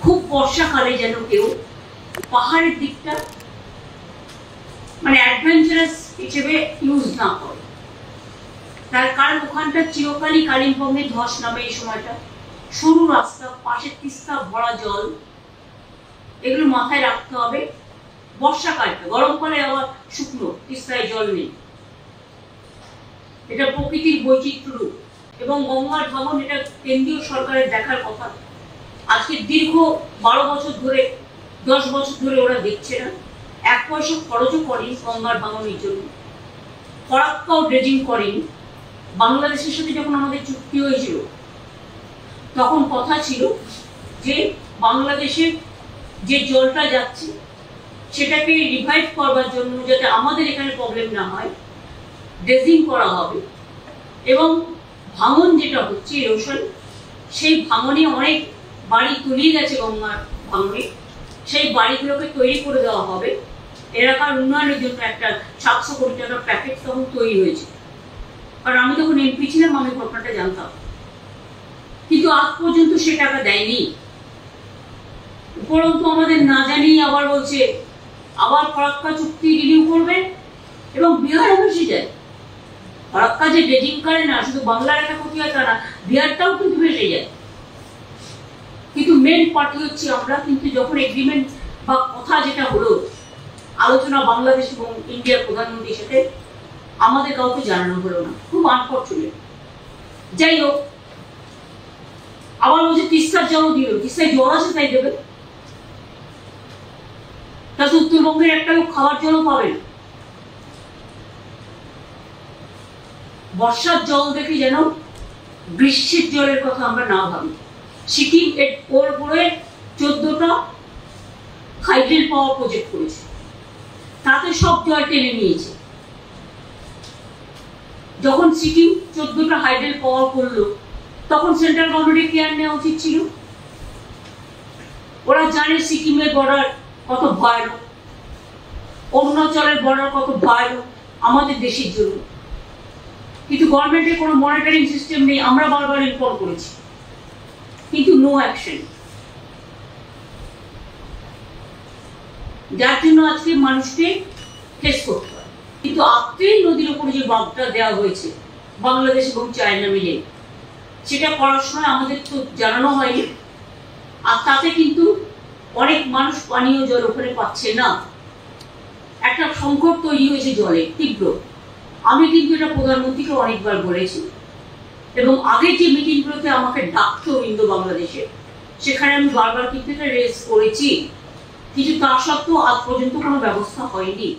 খুব বর্ষাকালে যেন কেউ পাহাড়ের দিকটা মানে অ্যাডভেঞ্চারাস হিসেবে ইউজ না করে। তার কারণ ওখানটা চিরকালই কালিম্পংয়ে ধস নামে এই সময়টা, সরু রাস্তা, পাশে তিস্তা ভরা জল, এগুলো মাথায় রাখতে হবে। বর্ষাকালটা, গরমকালে আবার শুকনো, তিস্তায় জল নেই, এটা প্রকৃতির বৈচিত্র্য রূপ। এবং গঙ্গার ভাঙন এটা কেন্দ্রীয় সরকারের দেখার কথা। আজকে দীর্ঘ 12 বছর ধরে 10 বছর ধরে ওরা দেখছে না, 1 পয়সা খরচও করেনি গঙ্গার ভাঙনের জন্য, ফরাক্কাও ড্রেজিং করেনি। বাংলাদেশের সাথে যখন আমাদের চুক্তি হয়েছিল তখন কথা ছিল যে বাংলাদেশের যে জলটা যাচ্ছে সেটাকে রিভাইভ করবার জন্য, যাতে আমাদের এখানে প্রবলেম না হয়, ড্রেজিং করা হবে। এবং ভাঙন যেটা হচ্ছে এরোশন, সেই ভাঙনে অনেক বাড়ি তলিয়ে গেছে গঙ্গার ভাঙনে, সেই বাড়িগুলোকে তৈরি করে দেওয়া হবে। এলাকার উন্নয়নের জন্য একটা 700 কোটি টাকার প্যাকেজ তখন তৈরি হয়েছে। কারণ আমি যখন এমপি ছিলাম আমি ঘটনাটা জানতাম, কিন্তু আজ পর্যন্ত সে টাকা দেয়নি। উপরন্তু আমাদের না জানিয়ে আবার বলছে আবার ফরাক্কা চুক্তি রিনিউ করবে এবং বিহারে ভেসে যায়। ফরাক্কা যে ড্রেজিং করে না, শুধু বাংলার একটা ক্ষতি হয় তা না, বিহারটাও কিন্তু ভেসে যায়। কিন্তু মেন পার্টি হচ্ছে আমরা। কিন্তু যখন এগ্রিমেন্ট বা কথা যেটা হলো, আলোচনা বাংলাদেশ এবং ইন্ডিয়ার প্রধানমন্ত্রীর সাথে, আমাদের কাউকে জানানো হলো না, খুব আনফরচুনেট। যাই হোক, আবার বলছে তিস্তার জলও দিল, তিস্তায় জল আছে তাই দেবে, তাতে উত্তরবঙ্গের একটা লোক খাওয়ার জলও পাবে না। বর্ষার জল দেখে যেন গ্রীষ্মের জলের কথা আমরা না ভাবি। সিকিম ওর উপরে 14টা হাইড্রেল পাওয়ার প্রজেক্ট করেছে, তাতে সব জল টেনে নিয়েছে। যখন সিকিম 14টা হাইড্রেল পাওয়ার করলো তখন সেন্ট্রাল গভর্নমেন্টের কেয়ার নেওয়া উচিত ছিল। ওরা জানে সিকিমের বর্ডার কত ভয়ানক, অরুণাচলের বর্ডার কত ভয়ানক আমাদের দেশের জন্য, কিন্তু গভর্নমেন্টের কোনো মনিটরিং সিস্টেম নেই। আমরা বারবার ইনফর্ম করেছি, কিন্তু নো অ্যাকশন। যার জন্য আজকে মানুষকে ফেস করতে হয়। কিন্তু আত্রেই নদীর উপরে যে বাঁধটা দেওয়া হয়েছে বাংলাদেশ এবং চায়না মিলে, সেটা করার সময় আমাদের তো জানানো হয়নি। আর তাতে কিন্তু অনেক মানুষ পানীয় জল ওখানে পাচ্ছে না, একটা সংকট তৈরি হয়েছে জলে তীব্র। আমি কিন্তু এটা প্রধানমন্ত্রীকে অনেকবার বলেছি, এবং আগে যে মিটিংগুলোতে আমাকে ডাকতো ইন্দো বাংলাদেশে, সেখানে আমি বারবার কিন্তু এটা রেজ করেছি, কিন্তু তা সত্ত্বেও আজ পর্যন্ত কোনো ব্যবস্থা হয়নি।